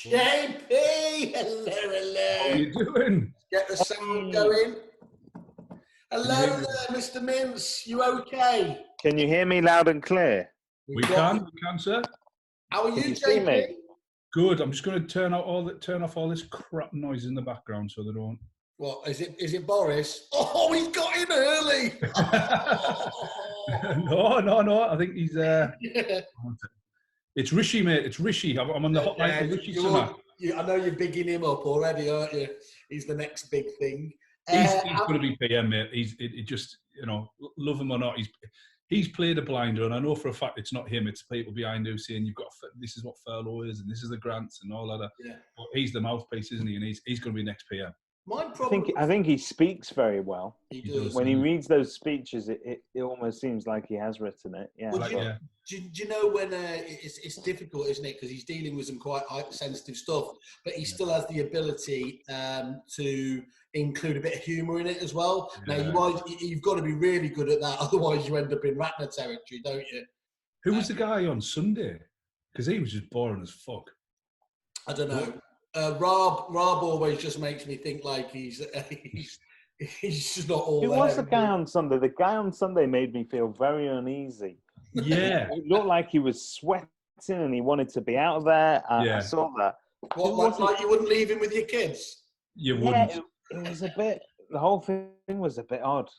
JP, hello, hello. How are you doing? Get the sound going. Hello there, Mr. Mintz. You okay? Can you hear me loud and clear? We can, sir. How are Can you, you see JP? me? Good. I'm just going to turn off all this crap noise in the background so they don't. What is it? Is it Boris? Oh, he's got in early. No. I think he's. It's Rishi, mate. It's Rishi. I'm on the hotline for Rishi tonight. I know you're bigging him up already, aren't you? He's the next big thing. He's going to be PM, mate. It just, love him or not, he's played a blinder, and I know for a fact it's not him. It's people behind who saying this is what furlough is, and this is the grants and all that. Yeah. But he's the mouthpiece, isn't he? And he's going to be next PM. I think he speaks very well. He does. When he reads those speeches, it almost seems like he has written it. Yeah. Well, do you know when it's difficult, isn't it? Because he's dealing with some quite sensitive stuff, but he still has the ability to include a bit of humour in it as well. Yeah. Now, you've got to be really good at that, otherwise you end up in Ratner territory, don't you? Who was the guy on Sunday? Because he was just boring as fuck. I don't know. Rob always just makes me think like he's just not all Who there. was the guy on Sunday? The guy on Sunday made me feel very uneasy. Yeah. It looked like he was sweating and he wanted to be out of there. I saw that. What, like you wouldn't leave him with your kids? You wouldn't. Yeah, it was a bit, the whole thing was a bit odd.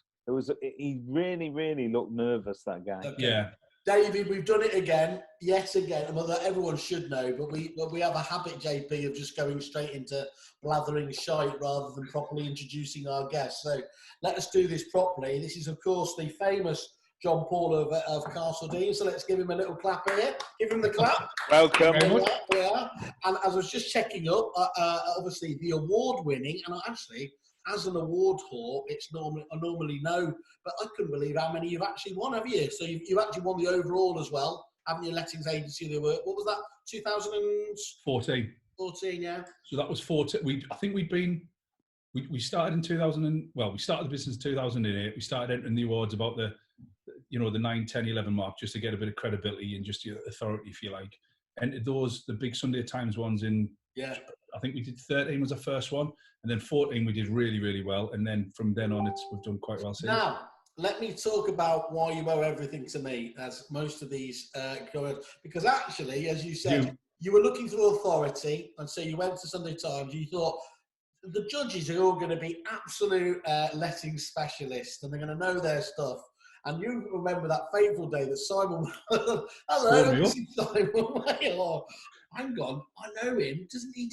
He really, really looked nervous, that guy. Okay. Yeah. David, we've done it again, yet again. Well, everyone should know, but we have a habit, JP, of just going straight into blathering shite rather than properly introducing our guests. So let us do this properly. This is, of course, the famous John Paul of Castledene. So let's give him a little clap here. Give him the clap. Welcome. Yeah. And as I was just checking up, obviously the award-winning, and actually, as an award whore, I normally know, but I couldn't believe how many you've actually won, have you? So you've actually won the overall as well, haven't you? Lettings agency, they were, what was that? 2014. 14, yeah. So that was 14. I think we started in 2000. We started the business in 2008. We started entering the awards about the 9, 10, 11 mark, just to get a bit of credibility and just your authority, if you like. And the big Sunday Times ones in. Yeah. I think we did 13 was our first one, and then 14 we did really, really well, and then from then on we've done quite well since. Now, let me talk about why you owe everything to me, as most of these go, because actually, as you said, you were looking through authority, and so you went to Sunday Times. You thought the judges are all going to be absolute letting specialists, and they're going to know their stuff. And you remember that fateful day that Simon, hello, this is Simon Whale. Hang on, I know him. Doesn't he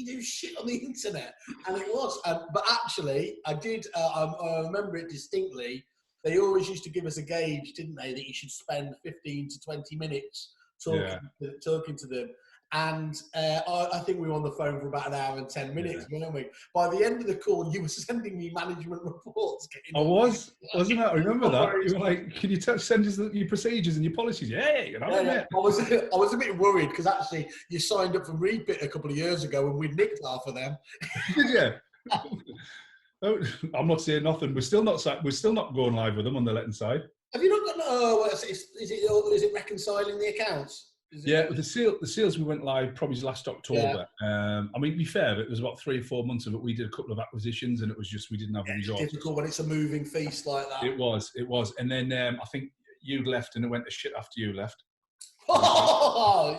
do shit on the internet? And it was. But actually, I did. I remember it distinctly. They always used to give us a gauge, didn't they? That you should spend 15 to 20 minutes talking to them. And I think we were on the phone for about an hour and 10 minutes, weren't we? By the end of the call, you were sending me management reports. Wasn't I? I remember that. You were like, can you send us your procedures and your policies? Yeah. I was a bit worried because actually you signed up for Rebit a couple of years ago and we nicked half of them. Did you? I'm not saying nothing. We're still not going live with them on the letting side. Have you not got is it reconciling the accounts? The sales we went live probably last October. Yeah. To be fair, it was about 3 or 4 months of it. We did a couple of acquisitions, and it was just we didn't have the resources. It's difficult when it's a moving feast like that. It was, and then I think you left, and it went to shit after you left. Oh,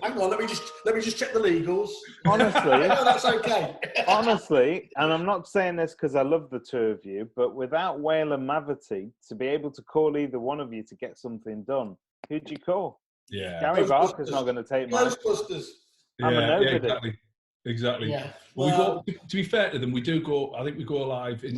hang on, let me just check the legals. Honestly, no, that's okay. Honestly, and I'm not saying this because I love the two of you, but without Whale and Mavity to be able to call either one of you to get something done, who'd you call? Yeah, Gary Barker's not going to take my. Ghostbusters. Exactly. Yeah. Well, we go. To be fair to them, we do go. I think we go live in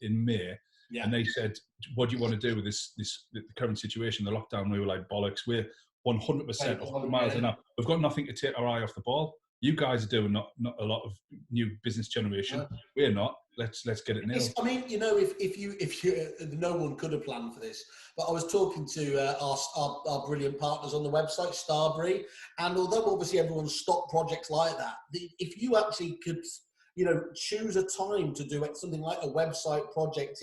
May. Yeah. And they said, "What do you want to do with the current situation, the lockdown?" We were like, "Bollocks! We're 100% 100 miles an hour. We've got nothing to take our eye off the ball. You guys are doing not a lot of new business generation. We're not. Let's get it nailed." I mean, if you no one could have planned for this, but I was talking to our brilliant partners on the website, Starbury, and although obviously everyone's stopped projects like that, if you actually could, choose a time to do something like a website project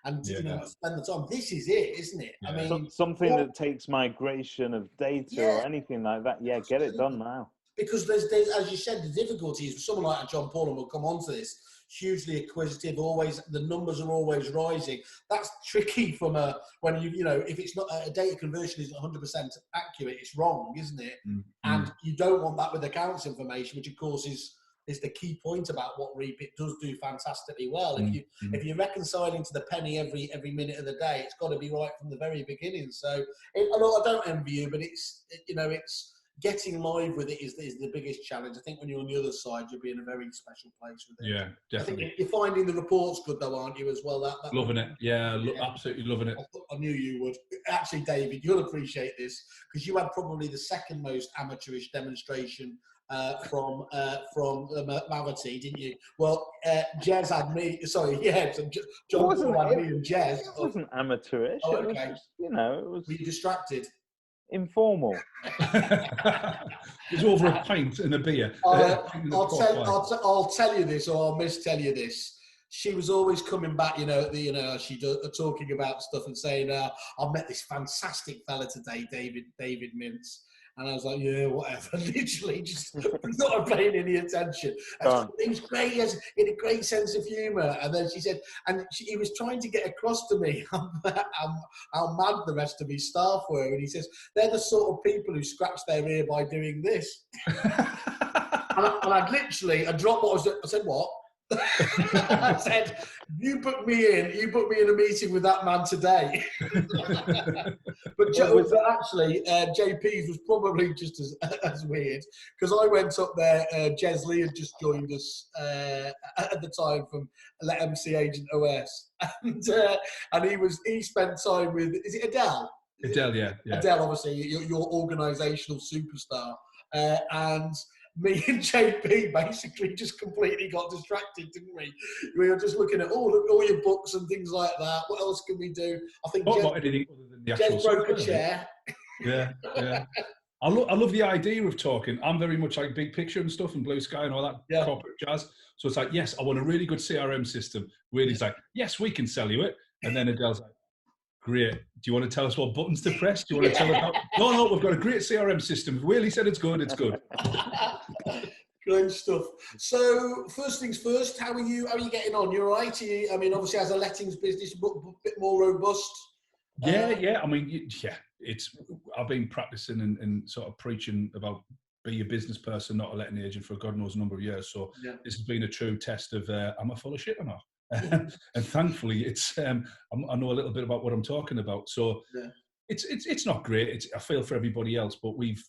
and spend the time. This is it, isn't it? Yeah. I mean, something that takes migration of data or anything like that. Yeah, get it done now. because there's as you said, the difficulty is someone like John Paul, and we'll come on to this, hugely acquisitive, always the numbers are always rising. That's tricky from when you know, if it's not a data conversion isn't 100% accurate, it's wrong, isn't it? And you don't want that with accounts information, which of course is the key point about what Reap. It does do fantastically well. If you're reconciling to the penny every minute of the day, it's got to be right from the very beginning. So I don't envy you, but it's getting live with it is the biggest challenge. I think when you're on the other side, you'll be in a very special place with it. Yeah, definitely. I think you're finding the reports good though, aren't you, as well? Loving it. Yeah, absolutely loving it. I knew you would. Actually, David, you'll appreciate this because you had probably the second most amateurish demonstration from Mavity, didn't you? Well, Jez had me. Sorry, yeah. So John Paul had me and Jez. It wasn't amateurish. Oh, okay. It was just, it was. Were you distracted? Informal. It's over a pint and a beer. I'll tell you this, or I'll mistell you this. She was always coming back, talking about stuff and saying, "I met this fantastic fella today, David Mintz." And I was like, yeah, whatever. Literally, just not paying any attention. It was great. He had a great sense of humour. And then she said, he was trying to get across to me how mad the rest of his staff were. And he says, they're the sort of people who scratch their ear by doing this. and I dropped what I said, what? I said, you put me in a meeting with that man today. But actually, JP's was probably just as weird because I went up there. Jez Lee had just joined us at the time from MC Agent OS, and he spent time with, is it Adele? Adele, yeah. Adele, obviously, your organisational superstar, and me and JP basically just completely got distracted, didn't we? We were just looking at, look at all your books and things like that. What else can we do? I think not anything other than the actual Jez broke a chair. Yeah. I love the idea of talking. I'm very much like big picture and stuff and blue sky and all that corporate jazz. So it's like, yes, I want a really good CRM system. Wheelie's like, yes, we can sell you it. And then Adele's like, great. Do you want to tell us what buttons to press? Do you want to tell us how? No, we've got a great CRM system. Wheelie said it's good. It's good. Great stuff. So first things first, how are you getting on? You're all right? Obviously as a lettings business, a bit more robust. Yeah. I mean, I've been practicing and sort of preaching about be a business person, not a letting agent for God knows a number of years. So this has been a true test of am I full of shit or not? And thankfully, it's I know a little bit about what I'm talking about. So it's not great. I feel for everybody else, but we've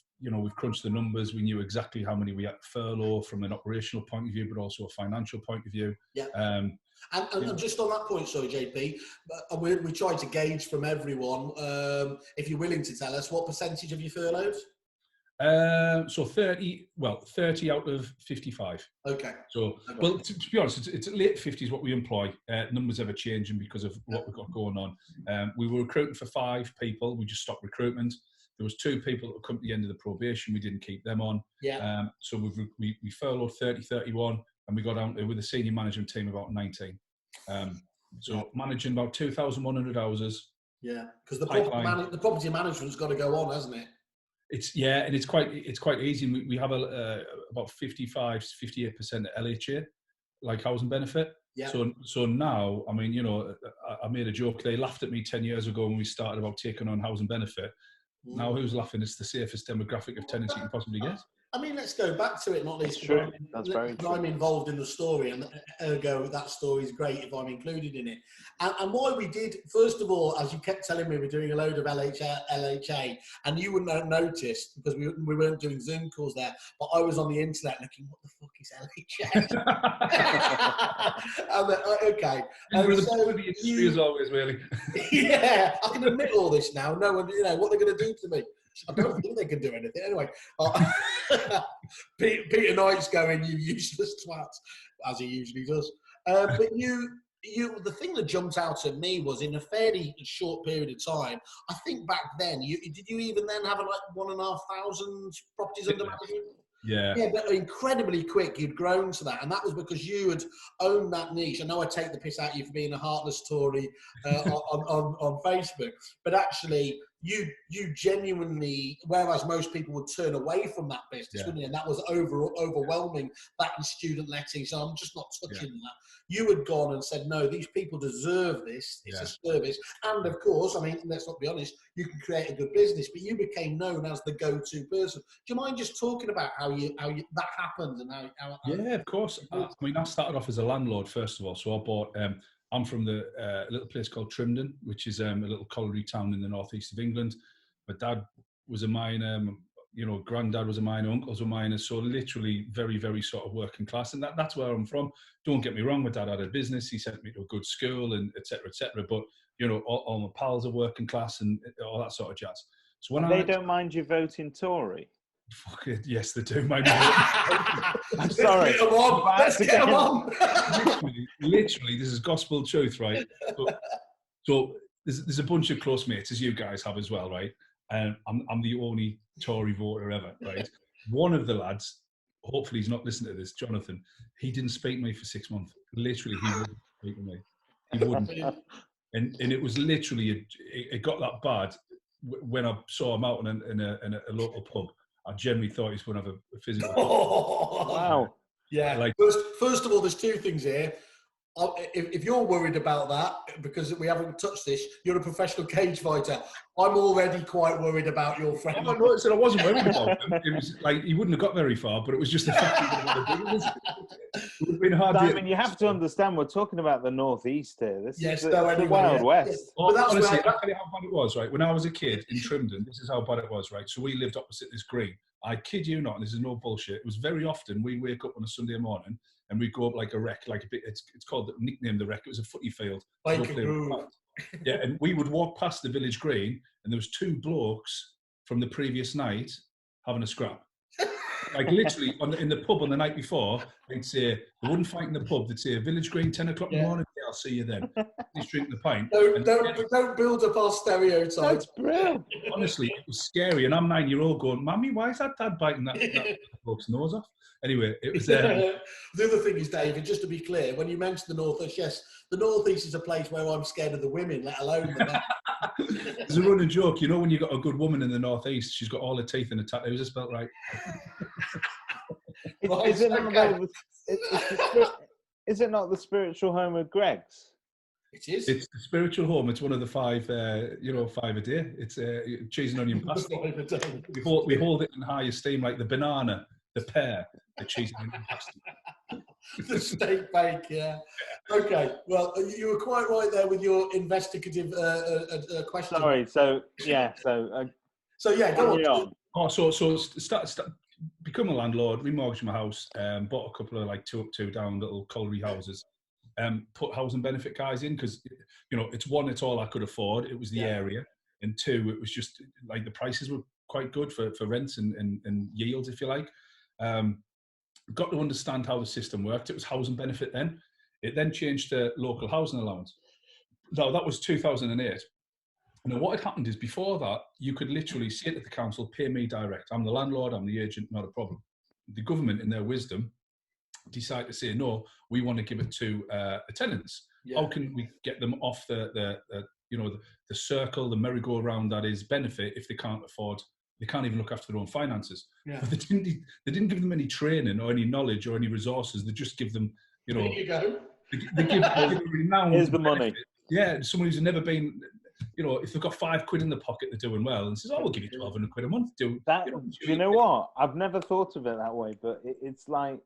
crunched the numbers. We knew exactly how many we had to furlough from an operational point of view, but also a financial point of view. Yeah. And just on that point, sorry, JP, we tried to gauge from everyone. If you're willing to tell us, what percentage have you furloughed? So 30 out of 55. Okay. So, well, to be honest, it's late 50s what we employ. Numbers ever changing because of what we've got going on. We were recruiting for 5 people. We just stopped recruitment. There was 2 people that would come to the end of the probation. We didn't keep them on. Yeah. So we furloughed 30-31, and we got down to, with a senior management team, about 19. Managing about 2,100 houses. Yeah, because the property management's got to go on, hasn't it? And it's quite easy. We have about 55-58% LHA, like housing benefit. Yeah. So now, I mean, I made a joke. They laughed at me 10 years ago when we started about taking on housing benefit. Now who's laughing? It's the safest demographic of tenants you can possibly get. I mean, let's go back to it, not least because I'm involved in the story, and ergo that story is great if I'm included in it. And why we did, first of all, as you kept telling me, we're doing a load of LHA, and you wouldn't have noticed because we weren't doing Zoom calls there, but I was on the internet looking, what the fuck is LHA? Okay. The industry as always, really. Yeah, I can admit all this now. No one, what they're going to do to me. I don't think they can do anything. Anyway, Peter Knight's going, you useless twat, as he usually does. But the thing that jumped out at me was in a fairly short period of time, I think back then, did you even then have like 1,500 properties under management? Yeah, but incredibly quick, you'd grown to that. And that was because you had owned that niche. I know I take the piss out of you for being a heartless Tory on Facebook, but actually you genuinely, whereas most people would turn away from that business, wouldn't you? And that was overwhelming, that and student lettings. So I'm just not touching that. You had gone and said, no, these people deserve this. It's a service. And of course, I mean, let's not be honest, you can create a good business, but you became known as the go-to person. Do you mind just talking about how that happened and how yeah, of course. I mean, I started off as a landlord, first of all. So I bought, I'm from the little place called Trimden, which is a little colliery town in the northeast of England. My dad was a miner, granddad was a miner, uncles were miners, so literally very, very sort of working class. And that's where I'm from. Don't get me wrong, my dad had a business, he sent me to a good school, and et cetera, but, all my pals are working class and all that sort of jazz. So when they don't mind you voting Tory? Fuck it, yes, they do. I'm sorry. Let's get them on. literally, this is gospel truth, right? So there's a bunch of close mates, as you guys have as well, right? And I'm the only Tory voter ever, right? One of the lads, hopefully he's not listening to this, Jonathan, he didn't speak to me for 6 months. Literally, he wouldn't speak to me. He wouldn't. And it was literally, it got that bad when I saw him out in a local pub. I generally thought he was going to have a physical. Oh, wow. Yeah. First of all, there's two things here. If you're worried about that, because we haven't touched this, you're a professional cage fighter. I'm already quite worried about your friend. Oh, no, I wasn't worried about him. It was like he wouldn't have got very far, but it was just the fact that it would have been hard. Simon, you have to understand, we're talking about the northeast here. This is the Wild West. Yes. But honestly, I'll tell you how bad it was, right? When I was a kid in Trimden, this is how bad it was, right? So we lived opposite this green. I kid you not, and this is no bullshit. It was very often we wake up on a Sunday morning and we go up like a wreck, like a bit. It's called, nicknamed the wreck. It was a footy field. Yeah, and we would walk past the village green, and there was two blokes from the previous night having a scrap. Like literally in the pub on the night before, they'd say they wouldn't fight in the pub. They'd say village green, 10 o'clock in the morning. Yeah, I'll see you then. He's drinking the pint. Don't build up our stereotypes. That's brilliant. Honestly, it was scary. And I'm 9-year-old going, "Mummy, why is that dad biting that bloke's nose off?" Anyway, it was. The other thing is, David, just to be clear, when you mentioned the northeast, yes, the northeast is a place where I'm scared of the women, let alone the men. There's a running joke, when you've got a good woman in the northeast, she's got all her teeth and her tattoos are spelt right. Is it not the spiritual home of Greg's? It is. It's the spiritual home. It's one of the 5 a day. It's cheese and onion pasta. we hold it in high esteem, like the banana, the pear, the cheese and onion pasta. The steak bake, yeah. Okay, well, you were quite right there with your investigative question. Sorry, go on. Oh, so start become a landlord, remortgage my house, bought a couple of like two down little colliery houses, put housing benefit guys in because it's one, it's all I could afford. It was the area, and 2, it was just like the prices were quite good for rents and yields, if you like. Got to understand how the system worked. It was housing benefit then. It then changed to local housing allowance. Now that was 2008. Now what had happened is before that, you could literally say to the council, pay me direct. I'm the landlord, I'm the agent, not a problem. The government, in their wisdom, decided to say, no, we want to give it to the tenants. Yeah. How can we get them off the circle, the merry-go-round that is benefit if they can't afford, they can't even look after their own finances. Yeah. But they didn't give them any training or any knowledge or any resources. They just give them, There you go. They give renowned here's the money. Yeah, someone who's never been, if they've got £5 in the pocket, they're doing well, and says, "Oh, we'll give you £1,200 a month." Do you know what? I've never thought of it that way, but it's like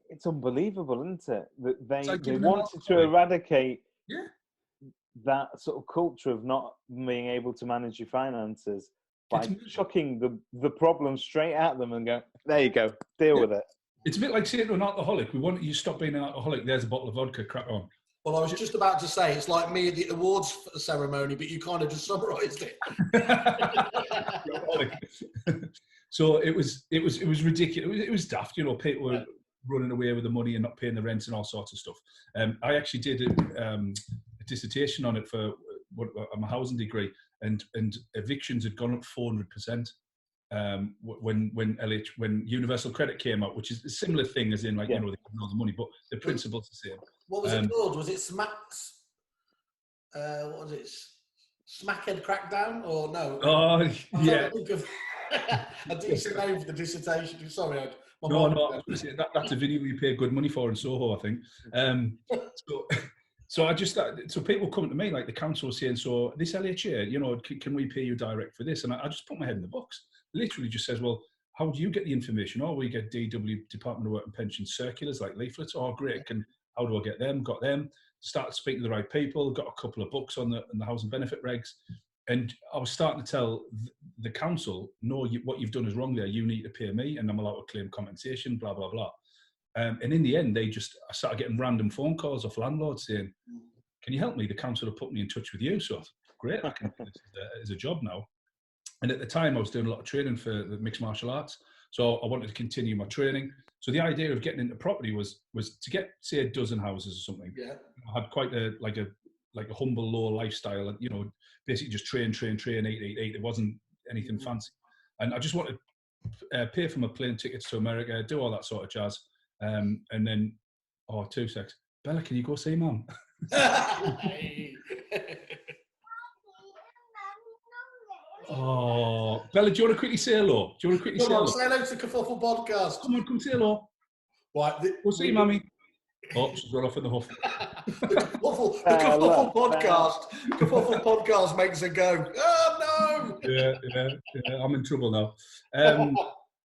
it's unbelievable, isn't it? That they wanted to eradicate that sort of culture of not being able to manage your finances by chucking the problem straight at them and go, "There you go, deal with it." It's a bit like saying to an alcoholic, "We want you to stop being an alcoholic. There's a bottle of vodka. Crack on." Well, I was just about to say, it's like me at the awards ceremony, but you kind of just summarised it. So it was ridiculous. It was daft. People were running away with the money and not paying the rent and all sorts of stuff. I actually did a dissertation on it for my housing degree, and evictions had gone up 400%. When Universal Credit came out, which is a similar thing as in they give all the money, but the principle's the same. What was it called? Was it SMAX? What was it? Smackhead Crackdown, or no? Oh, I'm yeah. trying to think of a decent name for the dissertation. Sorry, No, that's a video we pay good money for in Soho, I think. So I just, so people come to me, like the council saying, so this LHA, you know, can we pay you direct for this? And I just put my head in the box. Literally just says, well, how do you get the information? Oh, we get DW, Department of Work and Pension circulars, like leaflets. Oh, great. How do I get them? Got them. Started speaking to the right people. Got a couple of books on the housing benefit regs. And I was starting to tell the council, no, what you've done is wrong there. You need to pay me, and I'm allowed to claim compensation, blah, blah, blah. And in the end, I started getting random phone calls off landlords saying, can you help me? The council have put me in touch with you. So great, I can do this as a job now. And at the time, I was doing a lot of training for the mixed martial arts. So I wanted to continue my training. So the idea of getting into property was to get, say, a dozen houses or something. Yeah. I had quite a humble, low lifestyle, you know, basically just train, eat. It wasn't anything fancy. And I just wanted to pay for my plane tickets to America, do all that sort of jazz. And then, 2 secs. Bella, can you go see Mum? Oh, Bella, do you want to quickly say hello? Say hello to Kerfuffle podcast. Come say hello. Right, we'll see, Mummy. Oh, she's run off in the huff. The Kerfuffle podcast makes her go, oh no! Yeah, I'm in trouble now.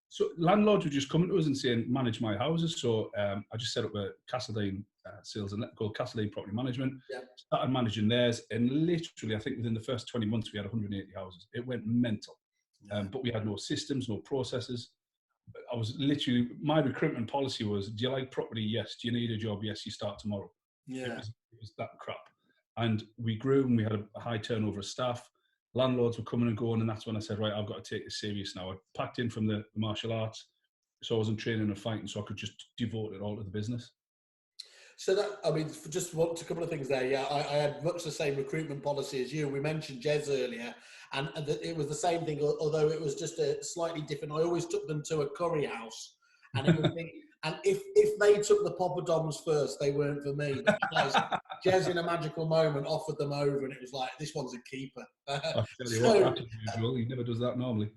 So landlords were just coming to us and saying, manage my houses. So I just set up a Castledene sales and called Castledene Property Management. Yeah. Started managing theirs, and literally, I think within the first 20 months, we had 180 houses. It went mental. But we had no systems, no processes. I was literally, my recruitment policy was, do you like property? Yes. Do you need a job? Yes. You start tomorrow. Yeah. It was that crap. And we grew, and we had a high turnover of staff. Landlords were coming and going, and that's when I said, right, I've got to take this serious now. I packed in from the martial arts, so I wasn't training and fighting, so I could just devote it all to the business. So that, I mean, just a couple of things there. Yeah, I had much the same recruitment policy as you. We mentioned Jez earlier, and it was the same thing, although it was just a slightly different. I always took them to a curry house, and it would be, and if they took the poppadoms first, they weren't for me. But Jez, in a magical moment, offered them over, and it was like, this one's a keeper. He never does that normally.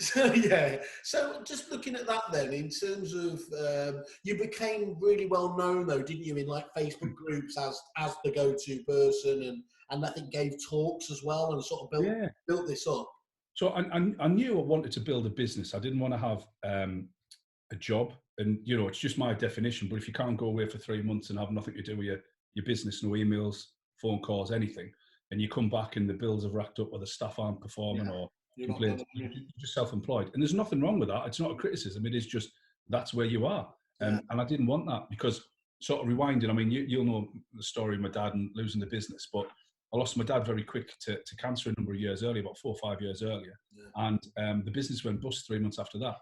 So, yeah. So just looking at that then, in terms of, you became really well known though, didn't you, in like Facebook groups as the go-to person, and I think gave talks as well, and sort of built this up. So I knew I wanted to build a business. I didn't want to have a job, and you know, it's just my definition. But if you can't go away for 3 months and have nothing to do with your business, no emails, phone calls, anything, and you come back and the bills have racked up, or the staff aren't performing, or you're just self-employed, and there's nothing wrong with that. It's not a criticism. It is just that's where you are, and I didn't want that, because sort of rewinding. I mean, you'll know the story of my dad and losing the business, but I lost my dad very quick to cancer a number of years earlier, about 4 or 5 years earlier, and the business went bust 3 months after that.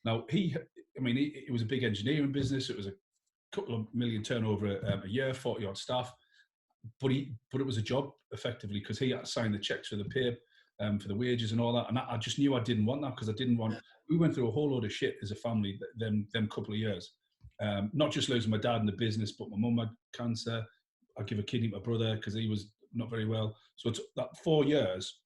Now it was a big engineering business. It was a couple of million turnover a year, 40 odd staff, but it was a job effectively, because he had to sign the checks for the pay. For the wages and all that, and I just knew I didn't want that, because I didn't want. We went through a whole load of shit as a family them couple of years, not just losing my dad in the business, but my mum had cancer. I give a kidney to my brother because he was not very well. So that 4 years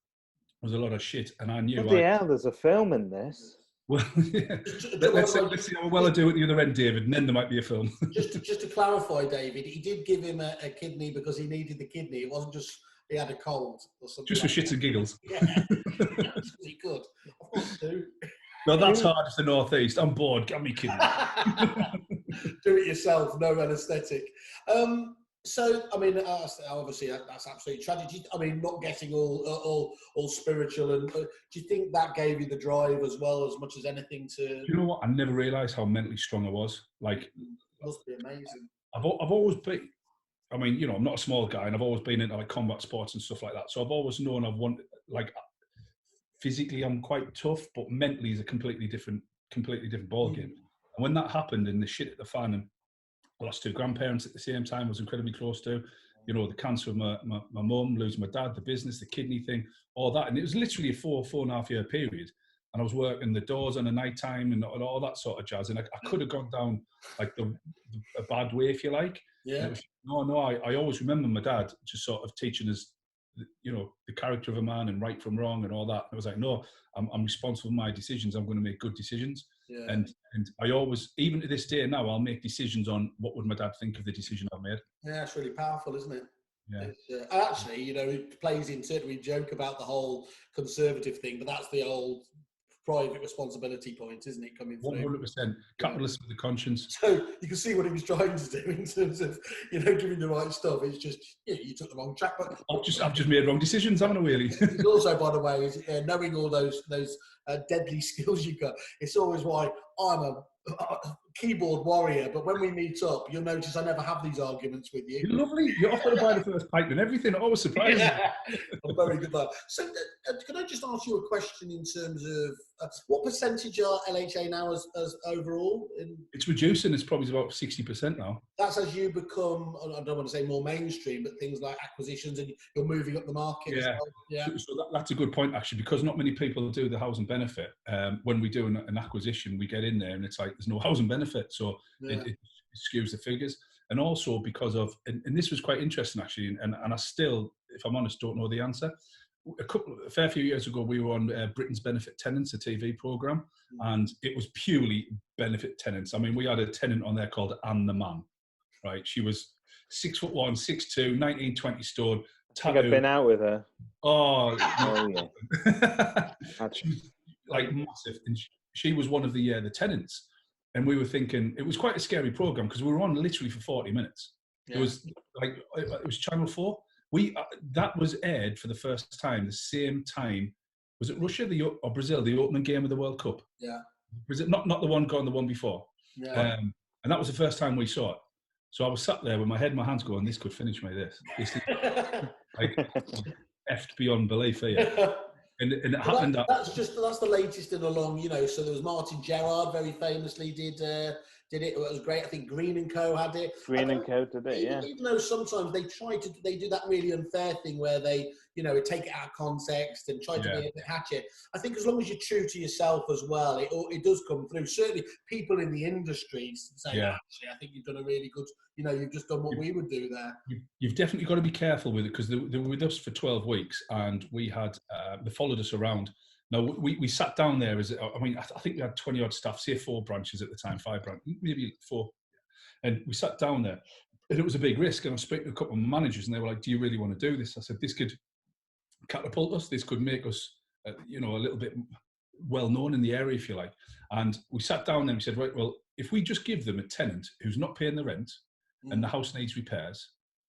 was a lot of shit, and I knew. There's a film in this. Well, yeah. Let's see how well I do at the other end, David, and then there might be a film. just to clarify, David, he did give him a kidney because he needed the kidney. It wasn't just. He had a cold or something. Just for shits and giggles. Yeah, he could. Of course, do. No, that's hard. It's the northeast. I'm bored. Get me kidding. Do it yourself. No anaesthetic. So, I mean, obviously, that's absolutely tragic. I mean, not getting all spiritual, and do you think that gave you the drive as well, as much as anything to? You know what? I never realised how mentally strong I was. Like, it must be amazing. I've always been. I mean, you know, I'm not a small guy, and I've always been into like combat sports and stuff like that. So I've always known I've wanted, like, physically I'm quite tough, but mentally is a completely different ball game. And when that happened and the shit at the fan, and I lost 2 grandparents at the same time, I was incredibly close to, you know, the cancer of my mum, losing my dad, the business, the kidney thing, all that. And it was literally a 4.5 year period. And I was working the doors on a night time and all that sort of jazz. And I could have gone down like a bad way, if you like. Yeah. I always remember my dad just sort of teaching us the character of a man and right from wrong and all that. And I was like, no, I'm responsible for my decisions. I'm going to make good decisions. Yeah. And I always, even to this day now, I'll make decisions on what would my dad think of the decision I've made. Yeah, it's really powerful, isn't it? Yeah. Actually, it plays into it. We joke about the whole conservative thing, but that's the old private responsibility point, isn't it, coming through? 100%. Capitalist with a conscience. So you can see what he was trying to do in terms of, giving the right stuff. It's just, you took the wrong track. But I've just made wrong decisions, haven't I, really? It's also, by the way, knowing all those deadly skills you've got. It's always why I'm a keyboard warrior, but when we meet up, you'll notice I never have these arguments with you. You're lovely. You're offered to buy the first pipe and everything. It always surprises me. I'm very good at that. So can I just ask you a question in terms of what percentage are LHA now as overall? It's reducing. It's probably about 60% now. That's as you become, I don't want to say more mainstream, but things like acquisitions and you're moving up the market. Yeah. Yeah. So that's a good point, actually, because not many people do the housing benefit. When we do an acquisition, we get in there and it's like there's no housing benefit. So it skews the figures. And also because of, and this was quite interesting, actually, and I still, if I'm honest, don't know the answer. A fair few years ago, we were on Britain's Benefit Tenants, a TV programme, and it was purely benefit tenants. I mean, we had a tenant on there called Anne the Man, right? She was 6'1", 6'2", 19, 20 stone. I think I've been out with her. Oh yeah. She's like massive. And she was one of the tenants. And we were thinking, it was quite a scary programme because we were on literally for 40 minutes. Yeah. It was Channel 4. That was aired for the first time, the same time. Was it Russia or Brazil, the opening game of the World Cup? Yeah. Was it not the one gone, the one before? Yeah. And that was the first time we saw it. So I was sat there with my head in my hands going, this could finish me, this. This is like effed beyond belief here. And it happened. That's the latest in a long, so there was Martin Gerrard very famously did it. It was great. I think Green & Co had it. Green & Co did it, yeah. Even though sometimes they do that really unfair thing where they, take it out of context and try to be a bit hatchet. I think as long as you're true to yourself as well, it does come through. Certainly people in the industry say, actually, I think you've done a really good, you've just done what we would do there. You've definitely got to be careful with it because they were with us for 12 weeks and we had, they followed us around. Now, we sat down there I think we had 20 odd staff, say 4 branches at the time, 5 branches, maybe 4. And we sat down there and it was a big risk. And I was speaking to a couple of managers and they were like, do you really want to do this? I said, this could catapult us. This could make us, a little bit well known in the area, if you like. And we sat down there and we said, right, well, if we just give them a tenant who's not paying the rent and the house needs repairs,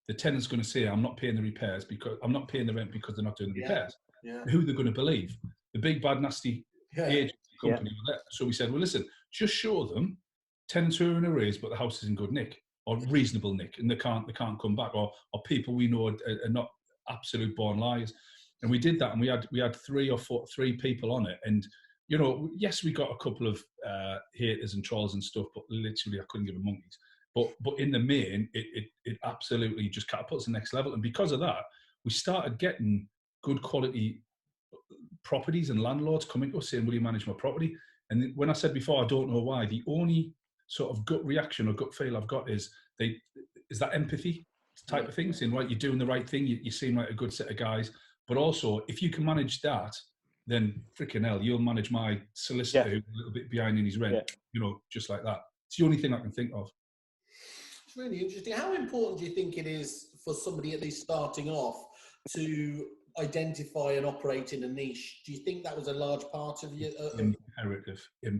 the tenant's going to say, I'm not paying the repairs because I'm not paying the rent because they're not doing the repairs. Yeah. Who they're going to believe? The big bad nasty agency company. Yeah. So we said, well, listen, just show them tenants who are in arrears, but the house is in good nick or reasonable nick, and they can't come back, or people we know are not absolute born liars. And we did that, and we had 3 people on it, and yes, we got a couple of haters and trolls and stuff, but literally I couldn't give them monkeys. But in the main, it absolutely just catapults the next level, and because of that, we started getting good quality properties and landlords coming to us saying, will you manage my property? And when I said before, I don't know why, the only sort of gut reaction or gut feel I've got is that empathy type of thing, saying, right, you're doing the right thing, you seem like a good set of guys, but also if you can manage that, then freaking hell, you'll manage my solicitor who's a little bit behind in his rent, just like that. It's the only thing I can think of. It's really interesting. How important do you think it is for somebody at least starting off to identify and operate in a niche? Do you think that was a large part of your imperative? Yeah.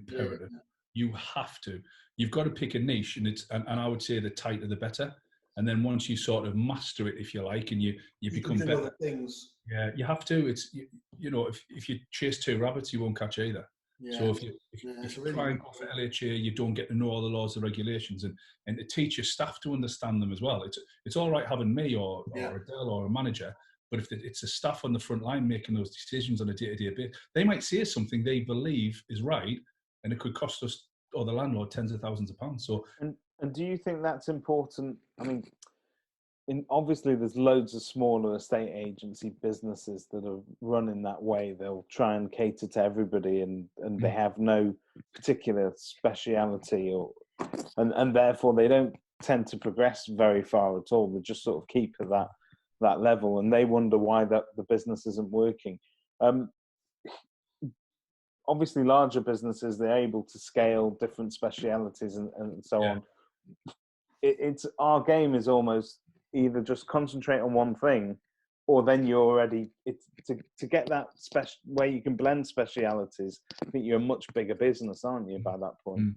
You have to. You've got to pick a niche, and I would say the tighter the better. And then once you sort of master it, if you like, and you become better. Other things. Yeah, you have to. It's if you chase 2 rabbits, you won't catch either. Yeah. So if you try and go for LHA, you don't get to know all the laws and regulations, and to teach your staff to understand them as well. It's all right having me or Adele or a manager. But if it's a staff on the front line making those decisions on a day-to-day basis, they might say something they believe is right, and it could cost us or the landlord tens of thousands of pounds. So, and do you think that's important? I mean, obviously there's loads of smaller estate agency businesses that are run in that way. They'll try and cater to everybody, and they have no particular speciality, and therefore they don't tend to progress very far at all. They just sort of keep at that that level, and they wonder why the business isn't working. Obviously, larger businesses, they're able to scale different specialities and so on. It's our game is almost either just concentrate on one thing, or then you're already to get that special where you can blend specialities. I think you're a much bigger business, aren't you, by that point?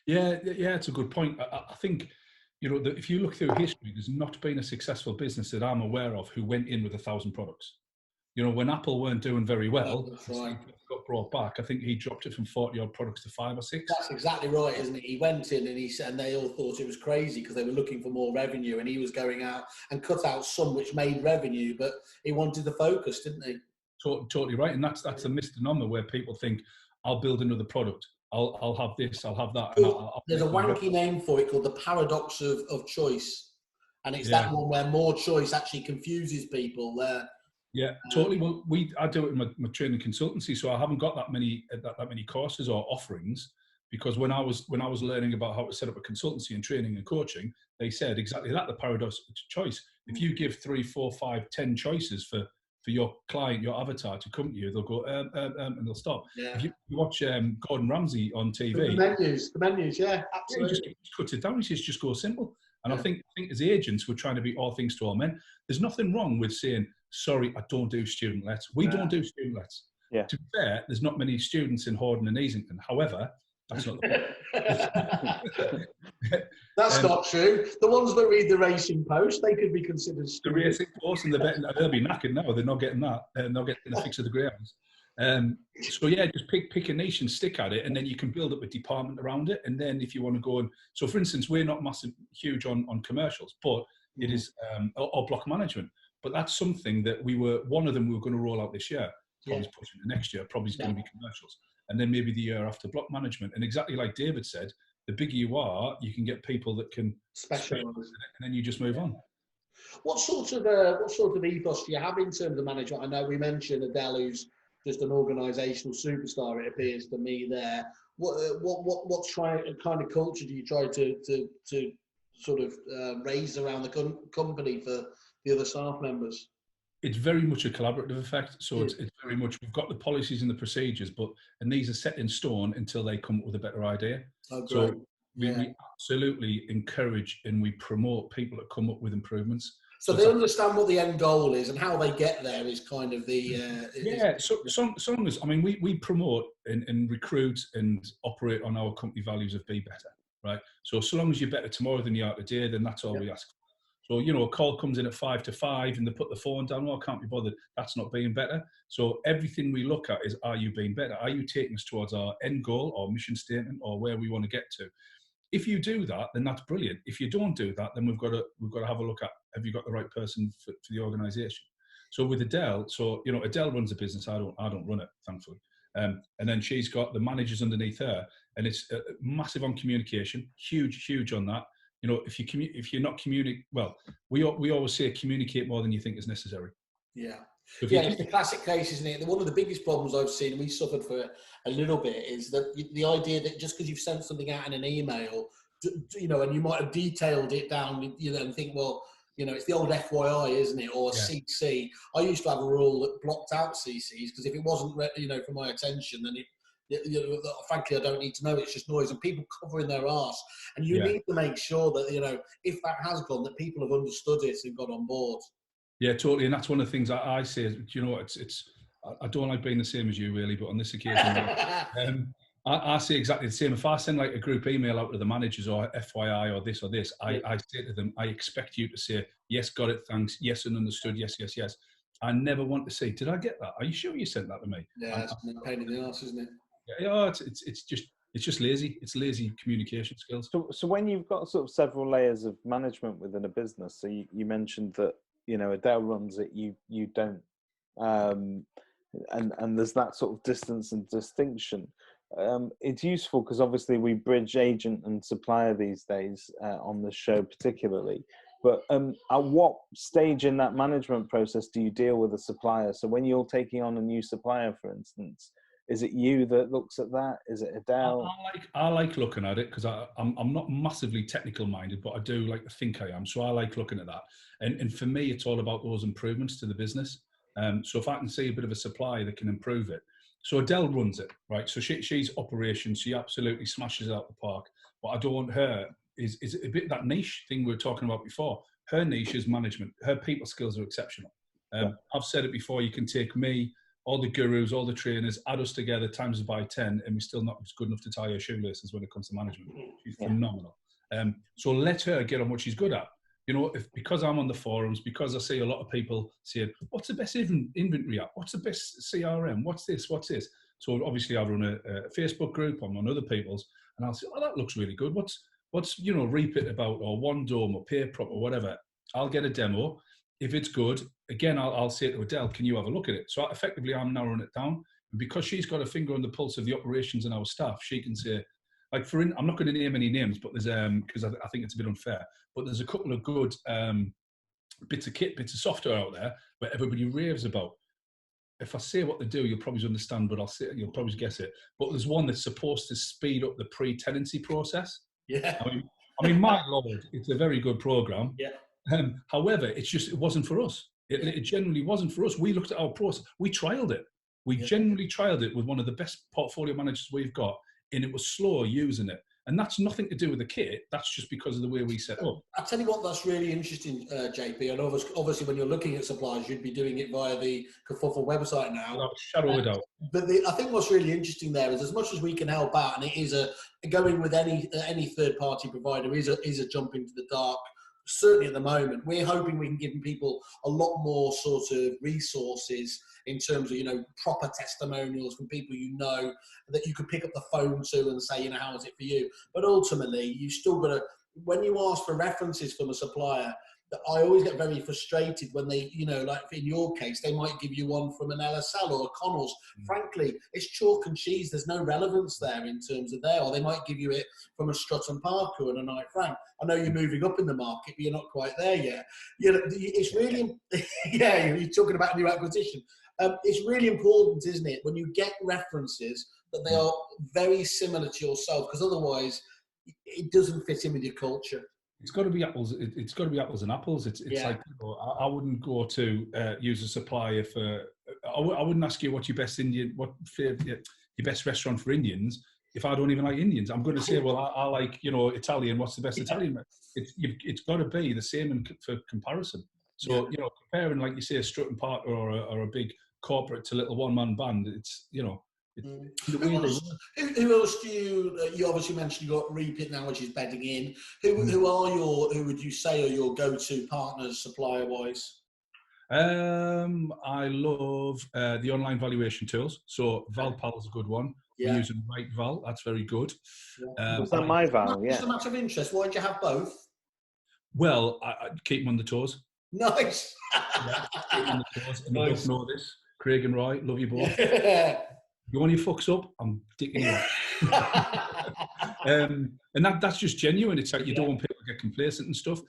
Yeah, it's a good point. I think, you know, if you look through history, there's not been a successful business that I'm aware of who went in with 1,000 products. You know, when Apple weren't doing very well, right. got brought back. I think he dropped it from 40 odd products to 5 or 6. That's exactly right, isn't it? He went in and he said, and they all thought it was crazy because they were looking for more revenue, and he was going out and cut out some which made revenue, but he wanted the focus, didn't he? Totally right, and that's a misnomer where people think, I'll build another product, I'll have this, I'll have that. And there's a wanky name for it called the paradox of choice, and it's that one where more choice actually confuses people. Yeah, totally. Well, I do it in my training consultancy, so I haven't got that many courses or offerings, because when I was learning about how to set up a consultancy and training and coaching, they said exactly that, the paradox of choice. If you give 3, 4, 5, 10 choices for your client, your avatar to come to you, they'll go and they'll stop. Yeah. If you watch Gordon Ramsay on TV, the menus, yeah, absolutely. He just cuts it down. He says just go simple. And I think as agents, we're trying to be all things to all men. There's nothing wrong with saying, sorry, I don't do student-lets. We don't do student-lets. Yeah. To be fair, there's not many students in Horden and Easington. However, that's not the point. That's not true. The ones that read the Racing Post, they could be considered students. The Racing Post, and they'll be knackered now. They're not getting that. They're not getting the fix of the greyhounds. So yeah, just pick a niche and stick at it, and then you can build up a department around it. And then if you want to go and, so for instance, we're not huge on commercials, but it is or block management. But that's something that one of them we were going to roll out this year. Probably pushing the next year. Probably is going to be commercials, and then maybe the year after block management. And exactly like David said, the bigger you are, you can get people that can specialize in it, and then you just move on. What sort of ethos do you have in terms of management? I know we mentioned Adele, who's just an organisational superstar. It appears to me there. What kind of culture do you try to sort of raise around the company for the other staff members? It's very much a collaborative effect. So it's very much, we've got the policies and the procedures, and these are set in stone until they come up with a better idea. Oh, so we absolutely encourage and we promote people that come up with improvements. So they understand what the end goal is, and how they get there is kind of the... so long as, I mean, we promote and recruit and operate on our company values of be better, right? So long as you're better tomorrow than you are today, then that's all we ask for. So, you know, a call comes in at 5 to 5 and they put the phone down, I can't be bothered. That's not being better. So everything we look at is, are you being better? Are you taking us towards our end goal or mission statement or where we want to get to? If you do that, then that's brilliant. If you don't do that, then we've got to have a look at, have you got the right person for the organisation? So with Adele, Adele runs a business. I don't run it, thankfully. And then she's got the managers underneath her, and it's massive on communication, huge on that. You know, if you're not communicating, well, we always say communicate more than you think is necessary. Yeah. It's the classic case, isn't it? One of the biggest problems I've seen, and we suffered for a little bit, is that the idea that just because you've sent something out in an email, you know, and you might have detailed it down, you know, and think, well, you know, it's the old FYI, isn't it? Or CC. I used to have a rule that blocked out CCs, because if it wasn't, you know, for my attention, then frankly, I don't need to know. It's just noise, and people covering their arse. And you need to make sure that, you know, if that has gone, that people have understood it and got on board. Yeah, totally. And that's one of the things I say. You know, I don't like being the same as you, really, but on this occasion, I say exactly the same. If I send like a group email out to the managers or FYI or this, I say to them, I expect you to say, yes, got it, thanks, yes, and understood, yes. I never want to say, did I get that? Are you sure you sent that to me? Yeah, it's a pain in the arse, isn't it? Yeah, it's just lazy. It's lazy communication skills. So when you've got sort of several layers of management within a business, so you mentioned that, you know, Adele runs it, you don't, and there's that sort of distance and distinction. It's useful because obviously we bridge agent and supplier these days on the show particularly. But at what stage in that management process do you deal with a supplier? So when you're taking on a new supplier, for instance, Is it you that looks at that? Is it Adele? I like looking at it because I'm not massively technical minded, but I do like to think I am. So I like looking at that. And for me, it's all about those improvements to the business. So if I can see a bit of a supply that can improve it. So Adele runs it, right? So she's operations. She absolutely smashes it out the park. What I don't want her is a bit that niche thing we were talking about before. Her niche is management. Her people skills are exceptional. I've said it before, you can take me, all the gurus, all the trainers, add us together times by 10, and we're still not good enough to tie her shoelaces when it comes to management. She's phenomenal. So let her get on what she's good at. You know, because I'm on the forums, because I see a lot of people saying, what's the best inventory app? What's the best CRM? What's this? What's this? So obviously I run a Facebook group, I'm on other people's, and I'll say, oh, that looks really good. What's you know, Repeat about, or One Dome, or PayProp, or whatever. I'll get a demo. If it's good, again, I'll say to Adele, can you have a look at it? So effectively, I'm narrowing it down. And because she's got a finger on the pulse of the operations and our staff, she can say, like, I'm not going to name any names, but there's, because I think it's a bit unfair, but there's a couple of good bits of kit, bits of software out there where everybody raves about. If I say what they do, you'll probably understand, but you'll probably guess it. But there's one that's supposed to speed up the pre-tenancy process. Yeah. I mean, my Lord, it's a very good program. Yeah. However, it wasn't for us. It generally wasn't for us. We looked at our process. We trialed it. We genuinely trialed it with one of the best portfolio managers we've got, and it was slow using it. And that's nothing to do with the kit. That's just because of the way we set up. I'll tell you what, that's really interesting, JP. And obviously, when you're looking at suppliers, you'd be doing it via the Kerfuffle website now. Without a shadow of a doubt. But I think what's really interesting there is, as much as we can help out, and it is going with any third-party provider is a jump into the dark. Certainly at the moment, we're hoping we can give people a lot more sort of resources in terms of, you know, proper testimonials from people you know that you could pick up the phone to and say, you know, how is it for you? But ultimately, you still got to, when you ask for references from a supplier, I always get very frustrated when they, you know, like in your case, they might give you one from an LSL or a Connells. Frankly, it's chalk and cheese. There's no relevance there in terms of or they might give you it from a Strutt & Parker and a Knight Frank. I know you're moving up in the market, but you're not quite there yet. You know, it's really, you're talking about a new acquisition. It's really important, isn't it, when you get references that they are very similar to yourself, because otherwise it doesn't fit in with your culture. It's got to be apples. It's got to be apples and apples. It's like, you know, I wouldn't go to use a supplier for. I wouldn't ask you what's your best your best restaurant for Indians if I don't even like Indians. I'm going to say, well, I like, you know, Italian. What's the best Italian? It's got to be the same for comparison. So you know, comparing, like you say, a Strutt & Parker or a big corporate to little one-man band, it's, you know. Who else do you obviously mentioned you got Repeat now, which is bedding in. Who would you say are your go-to partners supplier wise? I love the online valuation tools. So Valpal is a good one. We're using Right Val, that's very good. Was that my Val? Just a matter of interest, why do you have both? Well, I keep them on the toes. Nice. Keep them on the toes. And you both know this. Craig and Roy, love you both. You want your fucks up, I'm dicking you up. And that's just genuine. It's like you don't want people to get complacent and stuff.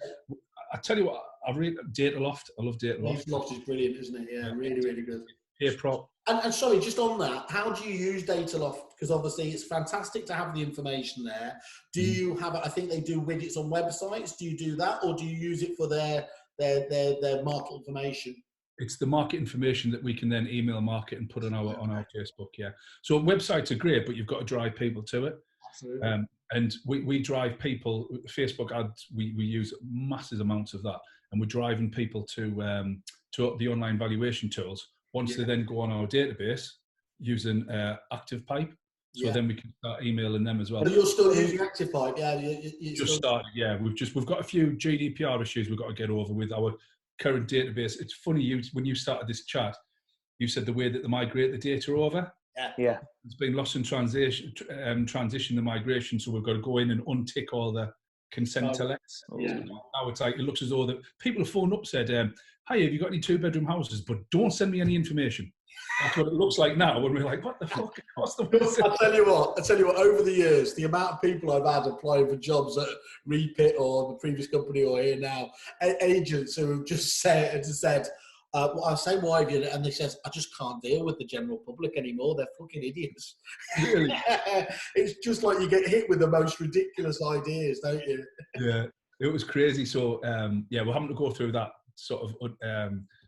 I tell you what, I read Dataloft. I love Dataloft. Dataloft is brilliant, isn't it? Yeah, really, really good. PayProp. And sorry, just on that, how do you use Dataloft? Because obviously it's fantastic to have the information there. Do you have, I think they do widgets on websites. Do you do that, or do you use it for their market information? It's the market information that we can then email market and put on our Facebook. Yeah. So websites are great, but you've got to drive people to it. Absolutely. And we drive people. Facebook ads, we use massive amounts of that, and we're driving people to the online valuation tools. Once they then go on our database using ActivePipe, so then we can start emailing them as well. But you're still using ActivePipe, yeah? Just started, yeah. We've got a few GDPR issues we've got to get over with our current database. It's funny, when you started this chat, you said the way that they migrate the data over. Yeah. It's been lost in transition, the migration, so we've got to go in and untick all the consent to lets. Yeah. Now it's like, it looks as though that people have phoned up, said, hi, have you got any 2-bedroom houses? But don't send me any information. That's what it looks like now, when we're like, what the fuck? What's the I'll tell you what, over the years, the amount of people I've had applying for jobs at Repeat or the previous company or here now, agents who have just said, I say, why have you? And they says, I just can't deal with the general public anymore. They're fucking idiots. Really? It's just like you get hit with the most ridiculous ideas, don't you? Yeah, it was crazy. So yeah, we're having to go through that sort of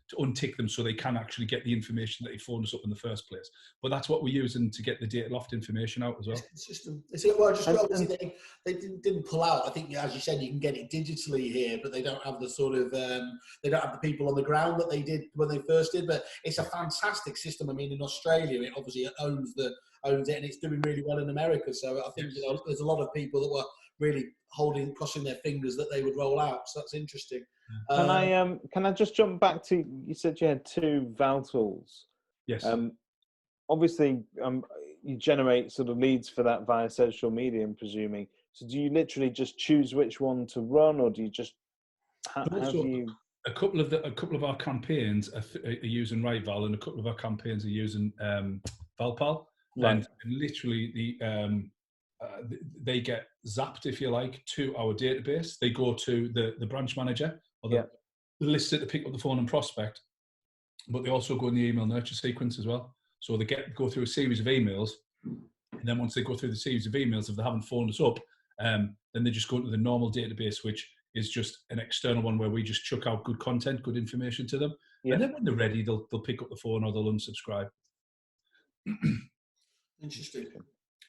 to untick them so they can actually get the information that they phoned us up in the first place. But that's what we're using to get the data loft information out as well. System. Well, just obviously they didn't pull out. I think, as you said, you can get it digitally here, but they don't have the sort of they don't have the people on the ground that they did when they first did. But it's a fantastic system. I mean, in Australia, it obviously owns it, and it's doing really well in America. So I think there's a lot of people that were really crossing their fingers that they would roll out. So that's interesting. Can I just jump back to, you said you had 2 val tools. Yes. Obviously, you generate sort of leads for that via social media, I'm presuming. So do you literally just choose which one to run, or do you just how do you? A couple of our campaigns are using RightVal, and a couple of our campaigns are using ValPal. Right. And literally they get zapped, if you like, to our database. They go to the branch manager or the list to pick up the phone and prospect, but they also go in the email nurture sequence as well. So they go through a series of emails, and then once they go through the series of emails, if they haven't phoned us up, then they just go into the normal database, which is just an external one where we just chuck out good content, good information to them. Yeah. And then when they're ready, they'll pick up the phone or they'll unsubscribe. Interesting.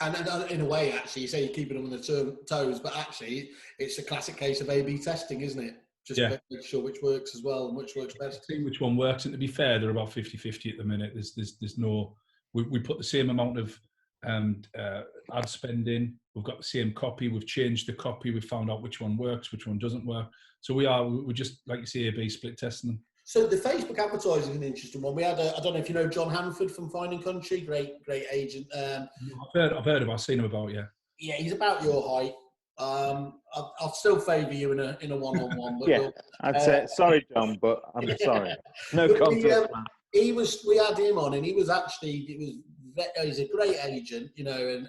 And in a way, actually, you say you're keeping them on the toes, but actually, it's a classic case of A/B testing, isn't it? Just make sure which works as well and which works best. See which one works. And to be fair, they're about 50-50 at the minute. There's no. We put the same amount of ad spend in. We've got the same copy. We've changed the copy. We've found out which one works, which one doesn't work. So we're just, like you say, A/B split testing them. So the Facebook advertising is an interesting one. We had I don't know if you know John Hanford from Fine & Country, great agent. I've heard of him. I've seen him about, yeah. Yeah, he's about your height. I'll still favour you in a one-on-one. But yeah, I'd say sorry, John, but I'm sorry. No contest, man. We had him on, and he's a great agent, you know,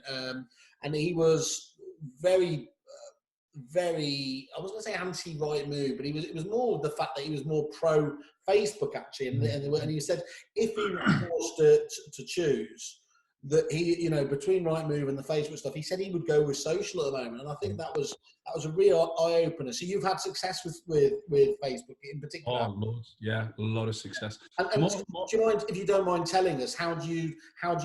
and he was very, I was going to say anti-right move, but it was more the fact that he was more pro Facebook actually, and he said if he was forced to choose that he, you know, between right move and the Facebook stuff, he said he would go with social at the moment, and I think that was a real eye opener. So you've had success with Facebook in particular. Oh, loads, yeah, a lot of success. And do you mind, if you don't mind telling us, how do you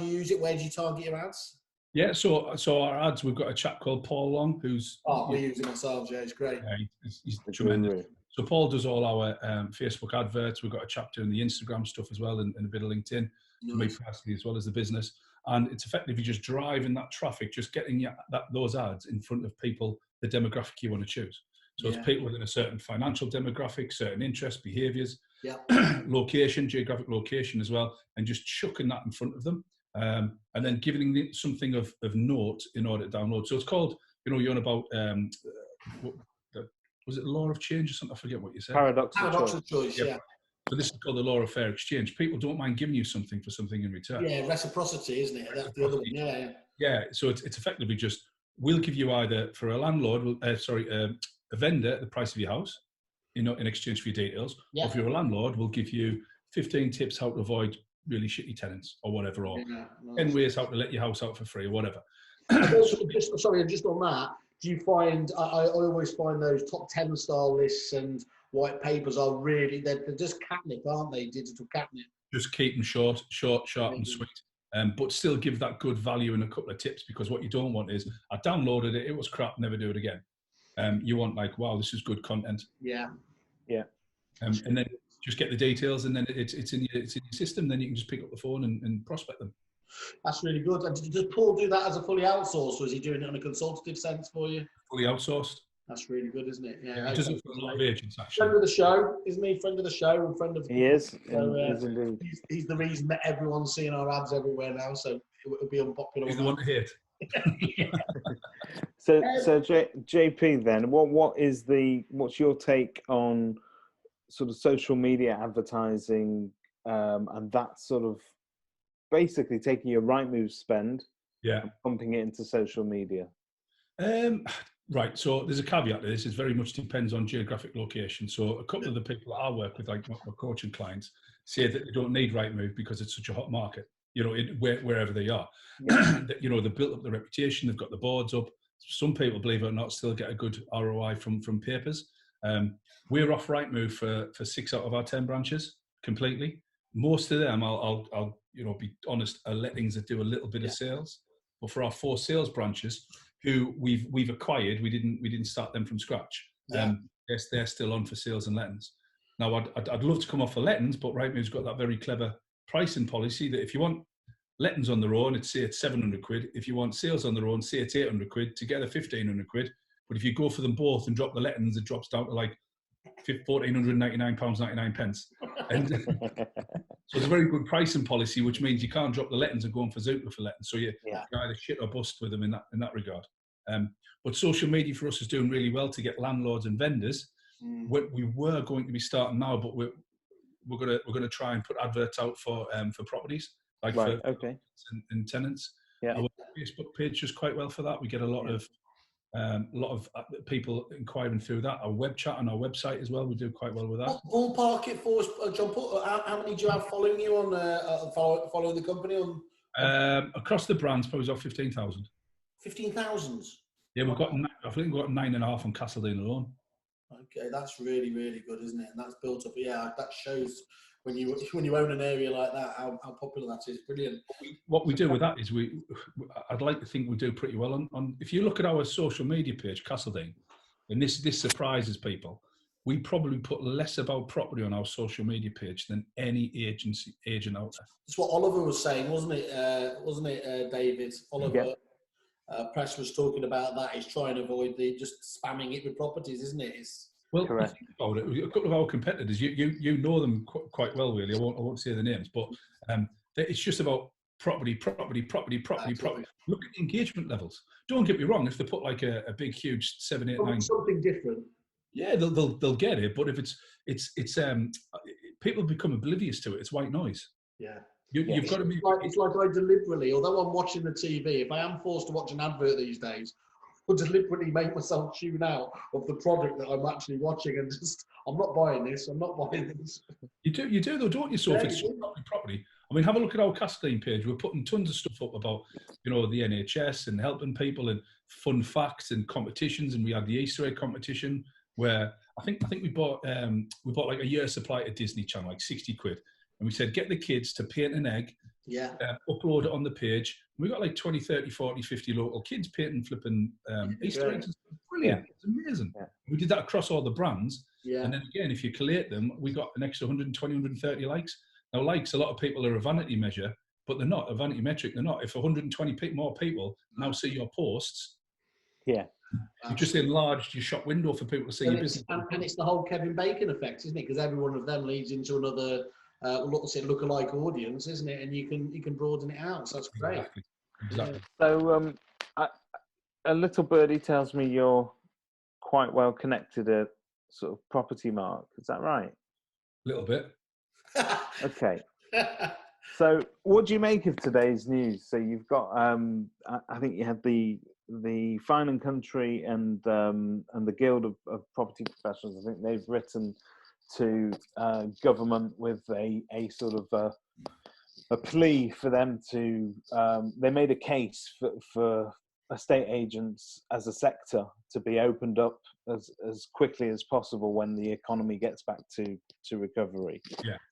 use it? Where do you target your ads? Yeah, so our ads, we've got a chap called Paul Long, who's... Oh, we use him ourselves, yeah, he's great. Yeah, he's tremendous. So Paul does all our Facebook adverts. We've got a chap doing the Instagram stuff as well, and a bit of LinkedIn, for me personally, as well as the business. And it's effectively just driving that traffic, just getting those ads in front of people, the demographic you want to choose. So it's people within a certain financial demographic, certain interests, behaviours, location, geographic location as well, and just chucking that in front of them. And then giving them something of note in order to download. So it's called, you know, you're on about, was it the law of change or something? I forget what you said. Paradoxical choice, yeah. So this is called the law of fair exchange. People don't mind giving you something for something in return. Yeah, reciprocity, isn't it? That's the other one. Yeah. Yeah, so it's effectively just, we'll give you either for a landlord, a vendor, the price of your house, you know, in exchange for your details. Or if you're a landlord, we'll give you 15 tips how to avoid really shitty tenants or whatever, or 10 ways how to let your house out for free or whatever. Just on that, do you find, I always find those top 10 style lists and white papers are really, they're just catnip, aren't they? Digital catnip. Just keep them short, sharp and sweet. But still give that good value and a couple of tips, because what you don't want is, I downloaded it, it was crap, never do it again. You want like, wow, this is good content. Yeah. And then just get the details, and then it's in your system. Then you can just pick up the phone and prospect them. That's really good. And does Paul do that as a fully outsourced, or is he doing it on a consultative sense for you? Fully outsourced. That's really good, isn't it? Yeah, he does it for a lot of agents, actually. Friend of the show, isn't he? Friend of the show and friend of... He is. So, he's the reason that everyone's seeing our ads everywhere now, so it would be unpopular. He's the one to hit. So JP then, what's your take on sort of social media advertising, and that sort of basically taking your Rightmove spend and pumping it into social media? Right, so there's a caveat to this. It very much depends on geographic location. So a couple of the people I work with, like my coaching clients, say that they don't need Rightmove because it's such a hot market, wherever they are. They've built up the reputation, they've got the boards up. Some people, believe it or not, still get a good ROI from papers. We're off Rightmove for 6 out of our 10 branches completely. Most of them, I'll be honest, are lettings that do a little bit of sales. But for our 4 sales branches, who we've acquired, we didn't start them from scratch. They're still on for sales and lettings. Now, I'd love to come off for lettings, but Rightmove's got that very clever pricing policy that if you want lettings on their own, say it's 700 quid. If you want sales on their own, say it's 800 quid. Together, 1,500 quid. But if you go for them both and drop the lettings, it drops down to like £1,499.99. And so it's a very good pricing policy, which means you can't drop the lettings and go on for Zoopla for lettings. So you either shit or bust with them in that regard. But social media for us is doing really well to get landlords and vendors. We were going to be starting now, but we're going to try and put adverts out for properties, like for and tenants. Our Facebook page does quite well for that. We get a lot of people inquiring through that. Our web chat on our website as well, we do quite well with that. Ballpark it for us, John Paul. How many do you have following you on following the company on? Across the brands, probably about 15,000. 15,000. Yeah, I think we've got 9.5 on Castledene alone. Okay, that's really, really good, isn't it? And that's built up. Yeah, that shows when you own an area like that how popular that is. Brilliant. What we do with that is I'd like to think we do pretty well on. If you look at our social media page, Castledene, and this surprises people, we probably put less about property on our social media page than any agent out there. That's what Oliver was saying, wasn't it, David? Oliver. Press was talking about that. He's trying to avoid just spamming it with properties, isn't it? Correct. About it, a couple of our competitors, you know them quite well, really. I won't say the names, but it's just about property. Look at the engagement levels. Don't get me wrong. If they put like a big, huge 7, 8, 9, something different. Yeah, they'll get it. But if it's people become oblivious to it. It's white noise. Yeah. You've got to be. It's like I deliberately, although I'm watching the TV, if I am forced to watch an advert these days, I'll deliberately make myself tune out of the product that I'm actually watching and just, I'm not buying this. You do though, don't you? So if it's property, I mean, have a look at our Castledene page. We're putting tons of stuff up about, the NHS and helping people and fun facts and competitions. And we had the Easter egg competition where I think we bought like a year supply to Disney Channel, like 60 quid. And we said, get the kids to paint an egg, upload it on the page. And we got like 20, 30, 40, 50 local kids painting, flipping Easter eggs. Brilliant. It's amazing. Yeah. We did that across all the brands. Yeah. And then again, if you collate them, we got an extra 120, 130 likes. Now, likes, a lot of people are a vanity measure, but they're not a vanity metric. They're not. If 120 more people now see your posts, you just enlarged your shop window for people to see your business. And it's the whole Kevin Bacon effect, isn't it? Because every one of them leads into another look-alike audience, isn't it? And you can broaden it out. So that's great. Exactly. So a little birdie tells me you're quite well connected at sort of PropertyMark. Is that right? A little bit. Okay. So what do you make of today's news? So you've got, I think you had the Fine and Country and the Guild of Property Professionals. I think they've written to government with a sort of a plea for them to. They made a case for estate agents as a sector to be opened up as quickly as possible when the economy gets back to recovery,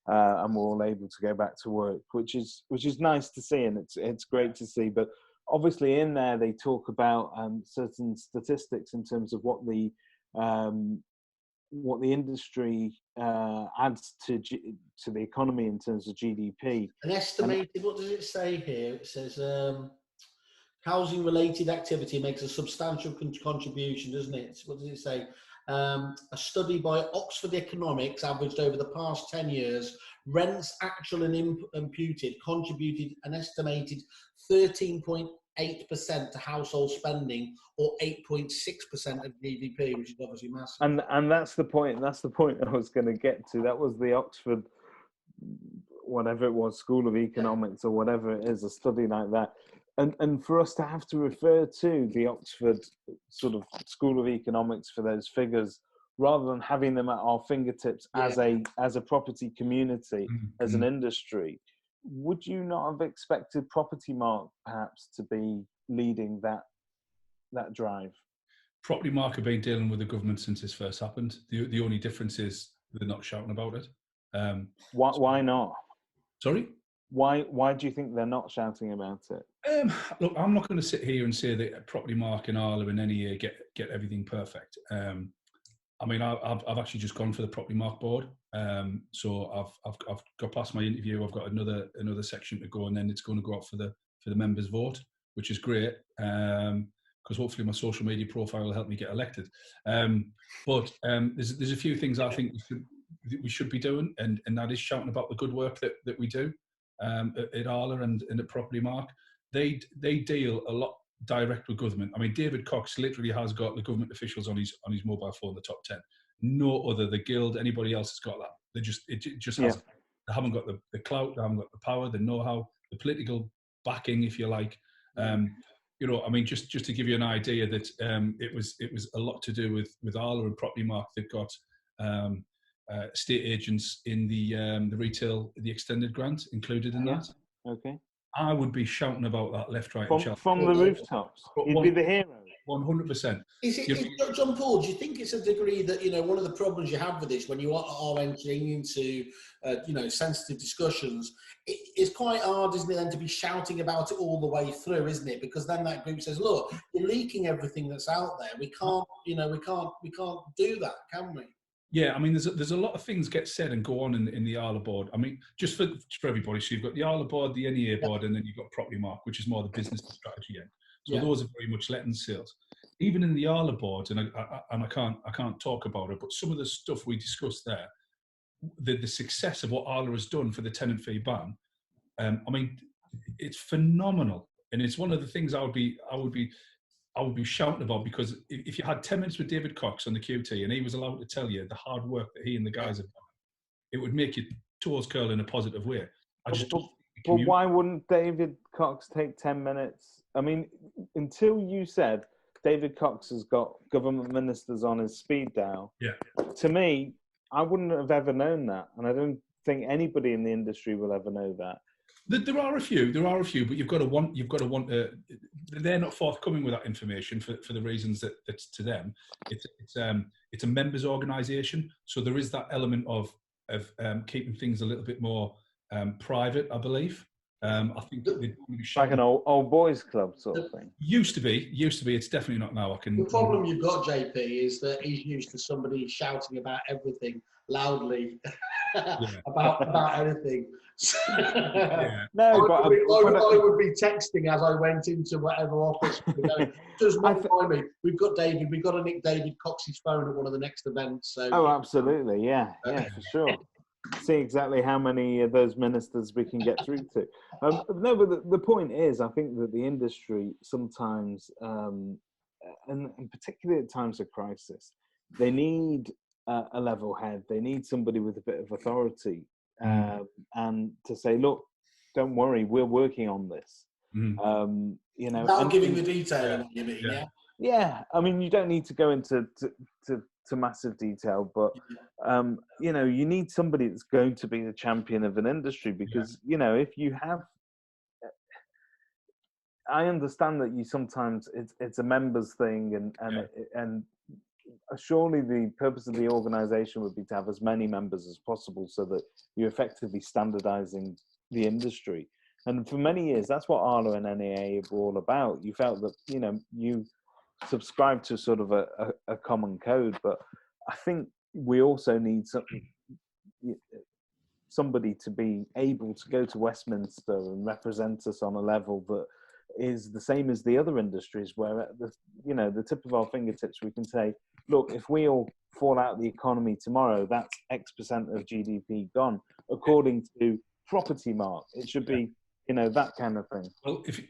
and we're all able to go back to work, which is nice to see, and it's great to see. But obviously, in there they talk about certain statistics in terms of what the industry adds to the economy in terms of GDP. An estimated, what does it say here? It says housing-related activity makes a substantial contribution, doesn't it? What does it say? A study by Oxford Economics averaged over the past 10 years, rents actual and imputed contributed an estimated 13.8% to household spending, or 8.6% of GDP, which is obviously massive. And that's the point. That's the point I was going to get to. That was the Oxford, whatever it was, School of Economics or whatever it is, a study like that. And for us to have to refer to the Oxford sort of School of Economics for those figures rather than having them at our fingertips as a property community, as an industry. Would you not have expected PropertyMark perhaps to be leading that drive? PropertyMark have been dealing with the government since this first happened. The only difference is they're not shouting about it. Why not? Sorry? Why do you think they're not shouting about it? Look, I'm not going to sit here and say that PropertyMark and ARLA in any year get everything perfect. I mean, I've actually just gone for the PropertyMark board. So I've got past my interview. I've got another section to go, and then it's going to go out for the members' vote, which is great. Because hopefully my social media profile will help me get elected. But there's a few things I think we should be doing, and that is shouting about the good work that we do at ARLA and at PropertyMark. They deal a lot direct with government. I mean, David Cox literally has got the government officials on his mobile phone, the top 10. No other, the guild, anybody else has got that. It just hasn't. They haven't got the clout, they haven't got the power, the know-how, the political backing, if you like. You know, I mean, just to give you an idea that it was a lot to do with ARLA and PropertyMark. They've got estate agents in the retail, the extended grant included in that. Okay. I would be shouting about that left, right, and from the rooftops. You'd be the hero. 100%. John Paul, do you think it's a degree that, you know, one of the problems you have with this when you are entering into, you know, sensitive discussions, it's quite hard, isn't it, then to be shouting about it all the way through, isn't it? Because then that group says, look, you're leaking everything that's out there. We can't, you know, we can't do that, can we? Yeah, I mean, there's a lot of things get said and go on in the ARLA board. I mean, just for everybody, so you've got the ARLA board, the NEA board, and then you've got PropertyMark, which is more the business strategy end. So those are very much letting sales. Even in the ARLA board, and I can't talk about it, but some of the stuff we discussed there, the success of what ARLA has done for the tenant fee ban, I mean, it's phenomenal, and it's one of the things I would be shouting about, because if you had 10 minutes with David Cox on the QT and he was allowed to tell you the hard work that he and the guys have done, it would make your toes curl in a positive way. But why wouldn't David Cox take 10 minutes? I mean, until you said David Cox has got government ministers on his speed dial, to me, I wouldn't have ever known that. And I don't think anybody in the industry will ever know that. There are a few, but you've got to want. They're not forthcoming with that information for the reasons that to them, it's a members' organisation, so there is that element of keeping things a little bit more private, I believe. I think that like an old boys club sort of thing. Used to be. It's definitely not now. The problem you've got, JP, is that he's used to somebody shouting about everything loudly about anything. No, but I would be texting as I went into whatever office. Just remind me, we've got to nick David Cox's phone at one of the next events. So. Oh, absolutely, yeah, for sure. See exactly how many of those ministers we can get through to. No, but the point is, I think that the industry sometimes, and particularly at times of crisis, they need a level head. They need somebody with a bit of authority, and to say, look, don't worry, we're working on this. You know, without giving the detail, you mean, yeah. I mean, you don't need to go into to massive detail, but you know, you need somebody that's going to be the champion of an industry, because you know, if you have, I understand that you sometimes it's a members thing, and surely the purpose of the organisation would be to have as many members as possible, so that you're effectively standardising the industry. And for many years, that's what ARLA and NEA were all about. You felt that, you know, you subscribe to sort of a common code, but I think we also need somebody to be able to go to Westminster and represent us on a level that is the same as the other industries, where at the tip of our fingertips we can say, look, if we all fall out of the economy tomorrow, that's X% of GDP gone, according to PropertyMark. It should be, you know, that kind of thing. Well, if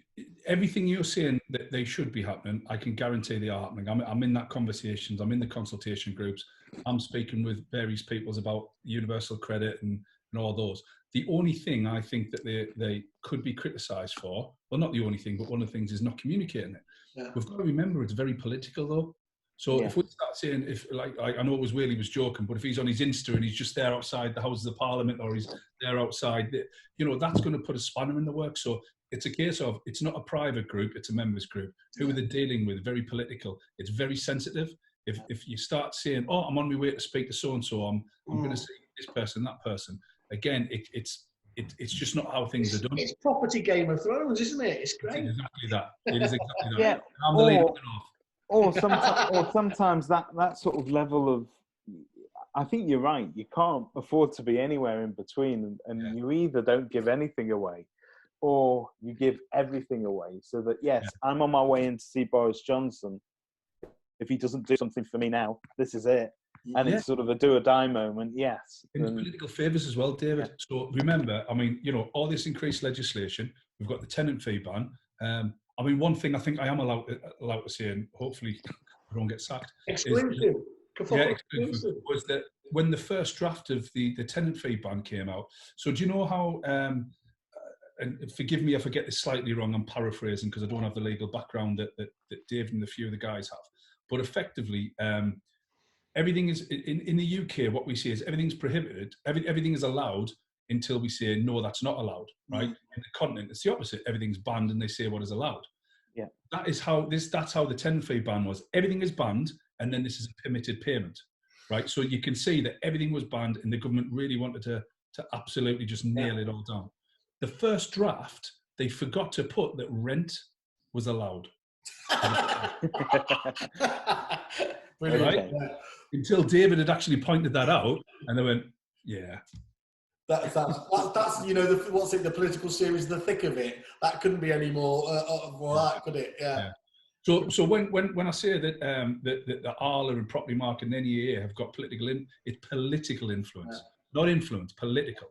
everything you're saying that they should be happening, I can guarantee they are happening. I'm in that conversations. I'm in the consultation groups. I'm speaking with various peoples about universal credit and all those. The only thing I think that they could be criticised for, well, not the only thing, but one of the things is not communicating it. We've got to remember it's very political, though. So if we start saying, if like I know it was Whaley was joking, but if he's on his Insta and he's just there outside the Houses of Parliament, or he's there outside, you know, that's going to put a spanner in the works. So it's a case of, it's not a private group, it's a members group. Who are they dealing with? Very political. It's very sensitive. If you start saying, oh, I'm on my way to speak to so and so, I'm going to see this person, that person. Again, it's just not how things are done. It's property Game of Thrones, isn't it? It's great. It's exactly that. It is exactly that. Yeah. I'm the leader or sometimes that sort of level of, I think you're right, you can't afford to be anywhere in between, and you either don't give anything away or you give everything away, so that I'm on my way in to see Boris Johnson. If he doesn't do something for me now, this is it. And it's sort of a do or die moment, yes. In political favours as well, David. Yeah. So remember, I mean, you know, all this increased legislation, we've got the tenant fee ban. I mean, one thing I think I am allowed to say, and hopefully I don't get sacked. Exclusive. Exclusive. Was that when the first draft of the tenant fee ban came out. So do you know how, and forgive me if I get this slightly wrong, I'm paraphrasing because I don't have the legal background that David and a few of the guys have. But effectively, everything is, in the UK, what we say is everything's prohibited, everything is allowed until we say, no, that's not allowed, right? In the continent, it's the opposite. Everything's banned and they say what is allowed. Yeah. That's how the tenant fee ban was. Everything is banned and then this is a permitted payment, right? So you can see that everything was banned and the government really wanted to absolutely just nail it all down. The first draft, they forgot to put that rent was allowed. Right? Until David had actually pointed that out, and they went, "Yeah, that's you know what's in the political series, The Thick of It. That couldn't be any more that, could it? Yeah. So when I say that the ARLA and PropertyMark and NEA have got political influence, not influence, political.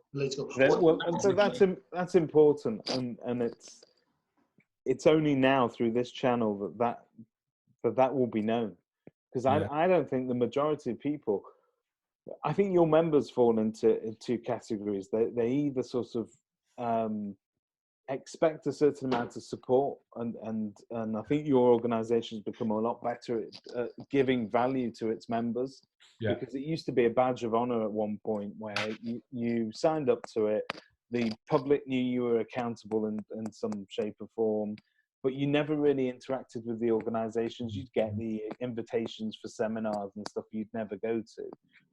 So that's important, and it's only now through this channel that will be known. Because I don't think the majority of people, I think your members fall into two categories. They either sort of expect a certain amount of support, and I think your organisation has become a lot better at giving value to its members. Yeah. Because it used to be a badge of honour at one point where you signed up to it, the public knew you were accountable in some shape or form, but you never really interacted with the organisations. You'd get the invitations for seminars and stuff you'd never go to.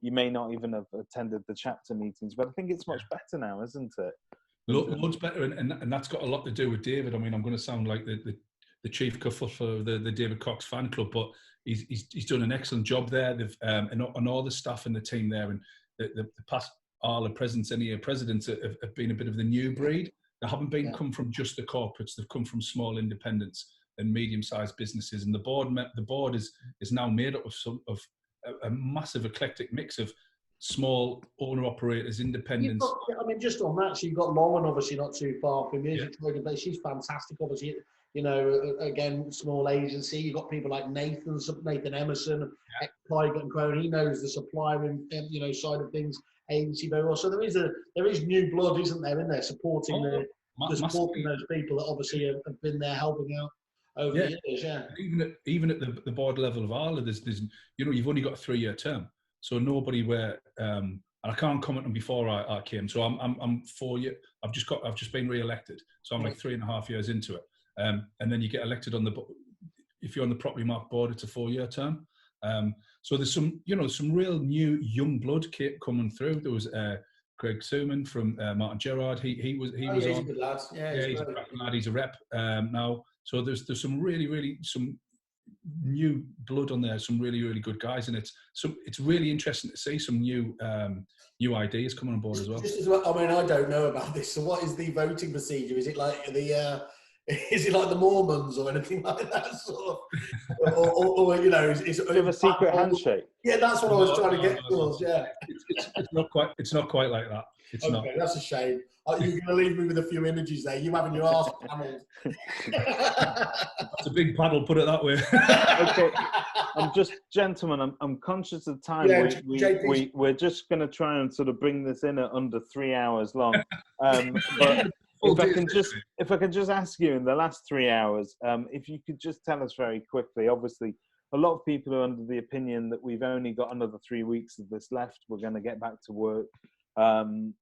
You may not even have attended the chapter meetings, but I think it's much better now, isn't it? Loads better, and that's got a lot to do with David. I mean, I'm going to sound like the chief kerfuffle of the David Cox fan club, but he's done an excellent job there. They've and all the staff and the team there, and the past ARLA presidents, NEA presidents have been a bit of the new breed. They haven't come from just the corporates. They've come from small independents and medium-sized businesses. And the board is now made up of a massive eclectic mix of small owner-operators, independents. I mean, just on that, so you've got Lauren, obviously not too far from music trading, but she's fantastic. Obviously, you know, again, small agency. You've got people like Nathan Emerson, ex-Tigert and Crone. He knows the supplier and side of things. Agency very well. So there is new blood, isn't there, in there supporting supporting those people that obviously have been there helping out over the years. Yeah. Even at the board level of ARLA, there's you've only got a 3-year term, so nobody and I can't comment on before I came. So I'm 4 years. I've just been re-elected, so I'm like 3.5 years into it. And then you get elected if you're on the PropertyMark board, it's a 4-year term. So there's some real new young blood coming through. There was Greg Suman from Martin Gerrard. He was he's a good lad. He's a cracking lad. He's a rep now. So there's some really some new blood on there. Some really good guys, and it's really interesting to see some new ideas coming on board as well. Just as well. I mean, I don't know about this. So what is the voting procedure? Is it like is it like the Mormons or anything like that sort of, or is it a secret handshake? Yeah, that's what I was trying to get towards. Yeah, it's not quite like that. It's not. That's a shame. You're going to leave me with a few images there. You having your arse paddled. That's a big paddle. Put it that way. Okay, gentlemen. I'm conscious of time. Yeah, we're just going to try and sort of bring this in at under 3 hours long. But if I can just ask you in the last 3 hours, if you could just tell us very quickly, obviously a lot of people are under the opinion that we've only got another 3 weeks of this left. We're going to get back to work.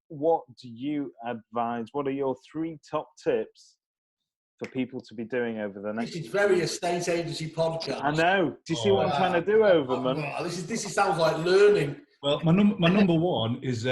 What do you advise? What are your 3 top tips for people to be doing over the next? This is very estate agency podcast. I know. Do you see what I'm trying to do, Overman? Well, this sounds like learning. Well, my number 1 is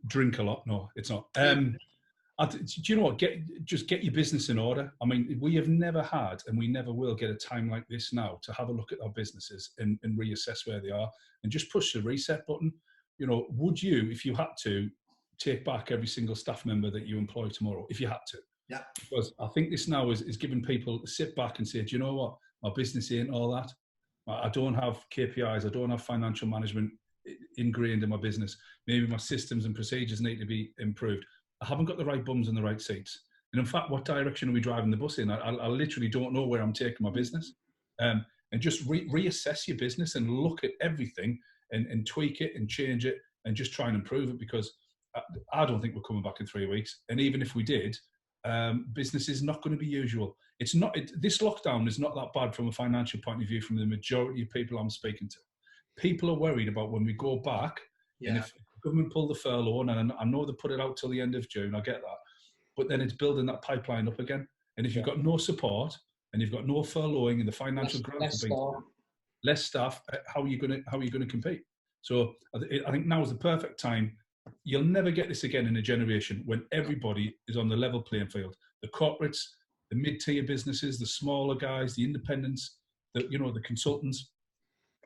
drink a lot. No, it's not. Do you know what? Just get your business in order. I mean, we have never had, and we never will get a time like this now to have a look at our businesses and reassess where they are and just push the reset button. You know, would you, if you had to, take back every single staff member that you employ tomorrow, if you had to? Yeah. Because I think this now is giving people to sit back and say, do you know what? My business ain't all that. I don't have KPIs. I don't have financial management ingrained in my business. Maybe my systems and procedures need to be improved. I haven't got the right bums in the right seats. And in fact, what direction are we driving the bus in? I literally don't know where I'm taking my business. And just reassess your business and look at everything and tweak it and change it and just try and improve it, because I don't think we're coming back in 3 weeks. And even if we did, business is not going to be usual. It's not. This lockdown is not that bad from a financial point of view from the majority of people I'm speaking to. People are worried about when we go back, and if the government pull the furlough, and I know they put it out till the end of June, I get that, but then it's building that pipeline up again. And if you've got no support and you've got no furloughing and the financial grants are being less staff, how are you going to compete? So I think now is the perfect time. You'll never get this again in a generation when everybody is on the level playing field. The corporates, the mid-tier businesses, the smaller guys, the independents, the consultants,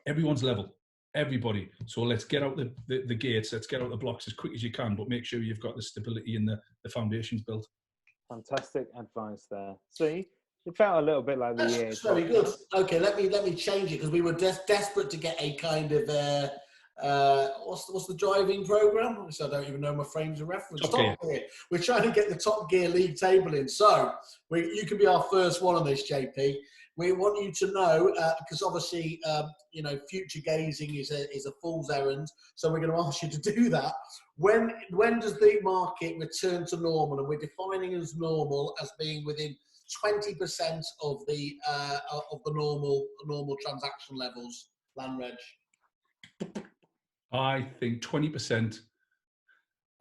everyone's level. Everybody. So let's get out the gates, let's get out the blocks as quick as you can, but make sure you've got the stability and the foundations built. Fantastic advice there. See, it felt a little bit like the EA. That's very good. Okay, let me change it, because we were desperate to get a kind of what's the driving program? So I don't even know my frames of reference. Top Gear. We're trying to get the Top Gear league table in. So you can be our first one on this, JP. We want you to know, because obviously, future gazing is a fool's errand. So we're going to ask you to do that. When does the market return to normal? And we're defining as normal as being within 20% of the normal transaction levels. Land reg. I think 20%.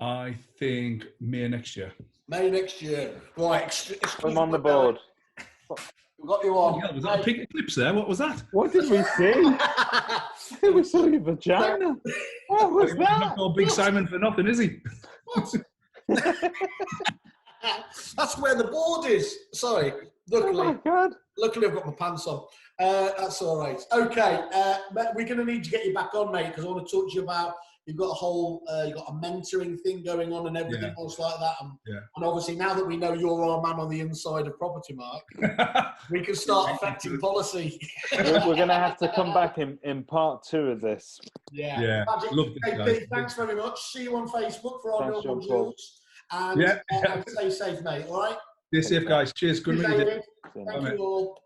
I think May next year. May next year. Right. I'm on the board. We've got you on. Yeah, was that a pink eclipse there? What was that? What did we see? We saw your vagina. What was that? Not called Big Simon for nothing, is he? What? That's where the board is. Sorry. Luckily, oh my God. Luckily, I've got my pants on. That's all right. Okay, we're going to need to get you back on, mate, because I want to talk to you about, you've got a mentoring thing going on and everything else like that. And obviously, now that we know you're our man on the inside of PropertyMark, we can start affecting policy. We're going to have to come back in part 2 of this. Yeah. Hey, thanks very much. See you on Facebook for our normal rules. And stay safe, mate. All right? Stay safe, guys. Cheers. Good meeting you. Thank you all.